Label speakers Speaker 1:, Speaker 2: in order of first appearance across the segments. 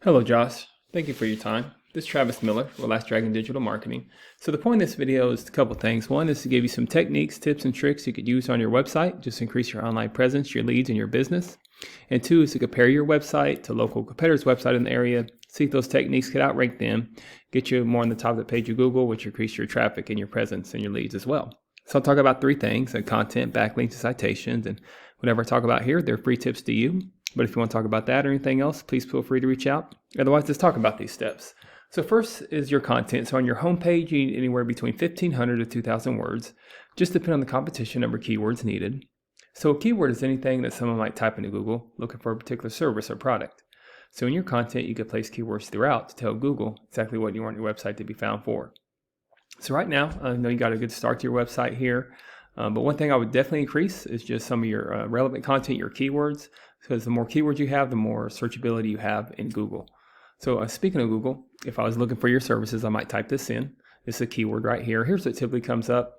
Speaker 1: Hello, Josh. Thank you for your time. This is Travis Miller with Last Dragon Digital Marketing. So the point of this video is a couple things. One is to give you some techniques, tips, and tricks you could use on your website, just to increase your online presence, your leads, and your business. And two is to compare your website to local competitors' website in the area, see if those techniques could outrank them, get you more on the top of the page of Google, which increase your traffic and your presence and your leads as well. So I'll talk about three things: content, backlinks, and citations. And whatever I talk about here, they're free tips to you. But if you want to talk about that or anything else, please feel free to reach out. Otherwise, let's talk about these steps. So first is your content. So on your homepage, you need anywhere between 1,500 to 2,000 words, just depending on the competition number of keywords needed. So a keyword is anything that someone might type into Google looking for a particular service or product. So in your content, you could place keywords throughout to tell Google exactly what you want your website to be found for. So right now, I know you got a good start to your website here, but one thing I would definitely increase is just some of your relevant content, your keywords, because the more keywords you have, the more searchability you have in Google. So speaking of Google, if I was looking for your services, I might type this in. This is a keyword right here. Here's what typically comes up.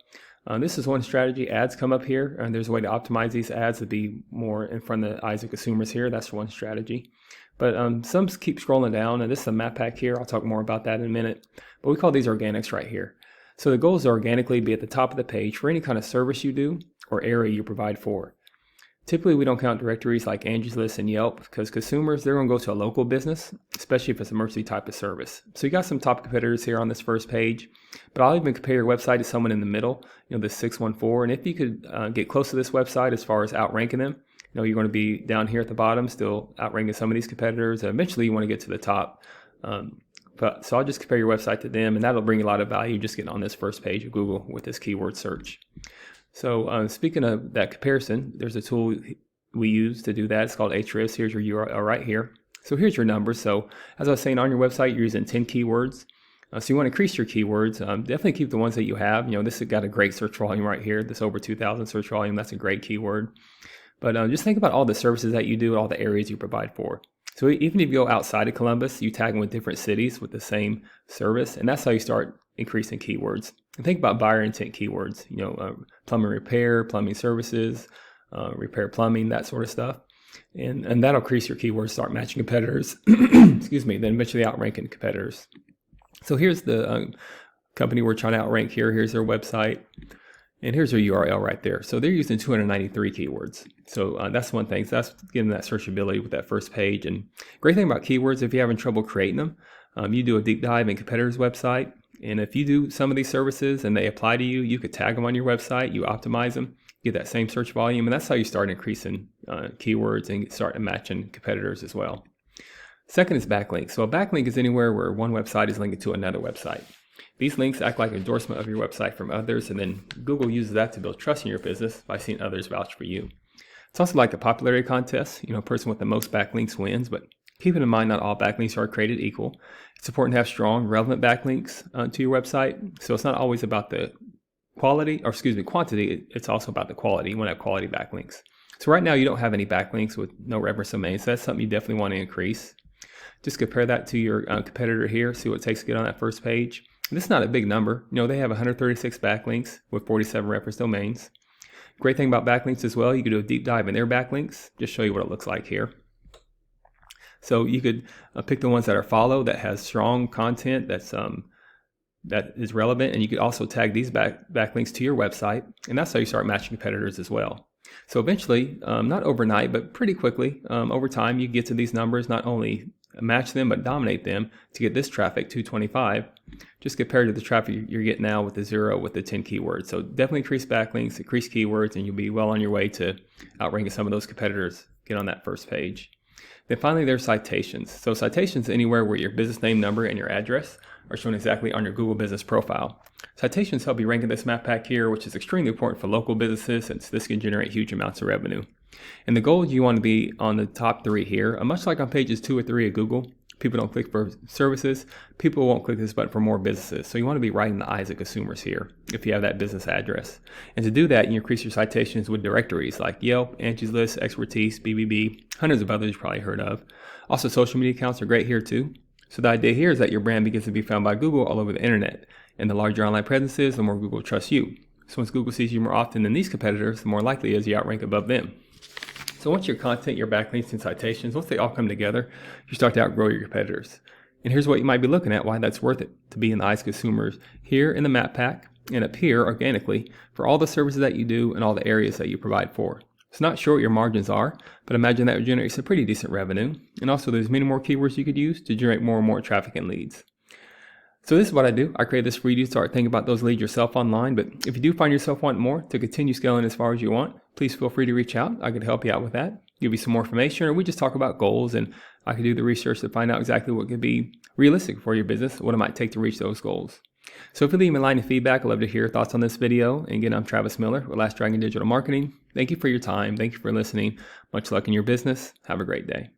Speaker 1: This is one strategy. Ads come up here, and there's a way to optimize these ads to be more in front of the eyes of consumers here. That's one strategy. But some keep scrolling down, and this is a map pack here. I'll talk more about that in a minute. But we call these organics right here. So the goal is to organically be at the top of the page for any kind of service you do or area you provide for. Typically, we don't count directories like Angie's List and Yelp because consumers, they're going to go to a local business, especially if it's an emergency type of service. So you got some top competitors here on this first page, but I'll even compare your website to someone in the middle, this 614. And if you could get close to this website as far as outranking them, you're going to be down here at the bottom, still outranking some of these competitors. And eventually, you want to get to the top. So I'll just compare your website to them, and that'll bring you a lot of value just getting on this first page of Google with this keyword search. So speaking of that comparison, there's a tool we use to do that. It's called Ahrefs. Here's your URL right here. So here's your numbers. So as I was saying, on your website, you're using 10 keywords. So you want to increase your keywords. Definitely keep the ones that you have. This has got a great search volume right here. This over 2,000 search volume. That's a great keyword. But just think about all the services that you do, all the areas you provide for. So even if you go outside of Columbus, you tag them with different cities with the same service, and that's how you start increasing keywords. And think about buyer intent keywords, plumbing repair, plumbing services, repair plumbing, that sort of stuff. And that'll increase your keywords, start matching competitors, excuse me, then eventually outranking competitors. So here's the company we're trying to outrank here. Here's their website. And here's their URL right there. So they're using 293 keywords. So that's one thing. So that's giving that searchability with that first page. And great thing about keywords, if you're having trouble creating them, you do a deep dive in competitors' website. And if you do some of these services and they apply to you, you could tag them on your website, you optimize them, get that same search volume. And that's how you start increasing keywords and start matching competitors as well. Second is backlinks. So a backlink is anywhere where one website is linking to another website. These links act like endorsement of your website from others, and then Google uses that to build trust in your business by seeing others vouch for you. It's also like a popularity contest. A person with the most backlinks wins, but keeping in mind not all backlinks are created equal. It's important to have strong, relevant backlinks to your website. So it's not always about the quantity. It's also about the quality. You want to have quality backlinks. So right now you don't have any backlinks with no reference domain, so that's something you definitely want to increase. Just compare that to your competitor here, see what it takes to get on that first page. This is not a big number. They have 136 backlinks with 47 reference domains. Great thing about backlinks as well, you can do a deep dive in their backlinks. Just show you what it looks like here. So you could pick the ones that are follow, that has strong content that is relevant, and you could also tag these backlinks to your website, and that's how you start matching competitors as well. So eventually, not overnight, but pretty quickly, over time, you get to these numbers, not only match them, but dominate them to get this traffic, 225, just compared to the traffic you're getting now with the 0 with the 10 keywords. So definitely increase backlinks, increase keywords, and you'll be well on your way to outranking some of those competitors, get on that first page. Then finally, there's citations. So citations anywhere where your business name, number, and your address are shown exactly on your Google business profile. Citations help you rank in this map pack here, which is extremely important for local businesses since this can generate huge amounts of revenue. And the goal is you want to be on the top 3 here. Much like on pages 2 or 3 of Google, people don't click for services. People won't click this button for more businesses. So you want to be right in the eyes of consumers here if you have that business address. And to do that, you increase your citations with directories like Yelp, Angie's List, Expertise, BBB, hundreds of others you've probably heard of. Also, social media accounts are great here too. So the idea here is that your brand begins to be found by Google all over the internet. And the larger your online presence is, the more Google trusts you. So once Google sees you more often than these competitors, the more likely it is you outrank above them. So once your content, your backlinks, and citations, once they all come together, you start to outgrow your competitors. And here's what you might be looking at, why that's worth it to be in the eyes of consumers here in the map pack and up here organically for all the services that you do and all the areas that you provide for. It's not sure what your margins are, but imagine that would generate some pretty decent revenue. And also there's many more keywords you could use to generate more and more traffic and leads. So this is what I do. I create this for you to start thinking about those leads yourself online. But if you do find yourself wanting more to continue scaling as far as you want, please feel free to reach out. I could help you out with that, give you some more information, or we just talk about goals and I could do the research to find out exactly what could be realistic for your business, what it might take to reach those goals. So if you leave me a line of feedback, I'd love to hear your thoughts on this video. And again, I'm Travis Miller with Last Dragon Digital Marketing. Thank you for your time. Thank you for listening. Much luck in your business. Have a great day.